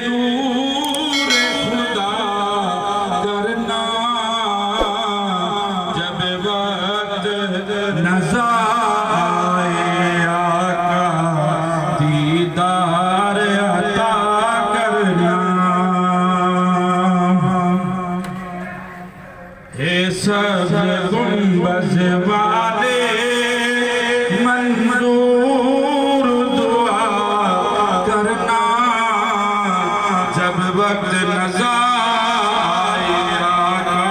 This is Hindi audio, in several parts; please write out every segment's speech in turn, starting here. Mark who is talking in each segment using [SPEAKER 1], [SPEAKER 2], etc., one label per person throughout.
[SPEAKER 1] दूर खुदा करना जब वक्त नज़र आए आका दीदार अता करना। हे सब गुंबज वाले मंजूर दुआ करना जब वक्त नज़र आए आका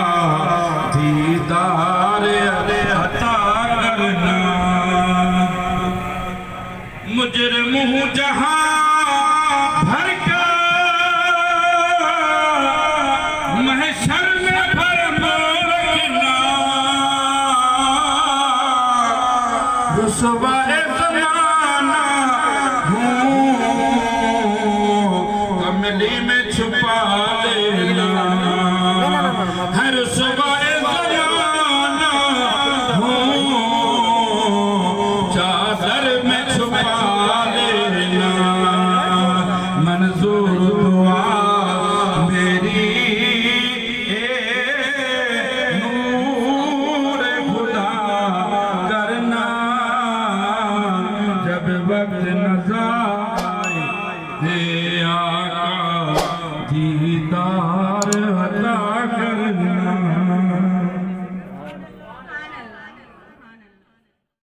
[SPEAKER 1] दीदार अता करना। मुजरिम हूँ जहाँ भर कर महशर में रुसवाए ज़माना हूँ कमली में छुपा लेना। हर रुसवाए ज़माना हूँ चादर में छुपा लेना। मंजूर दुआ मेरी नूर खुदा करना जब वक्त नज़र आए।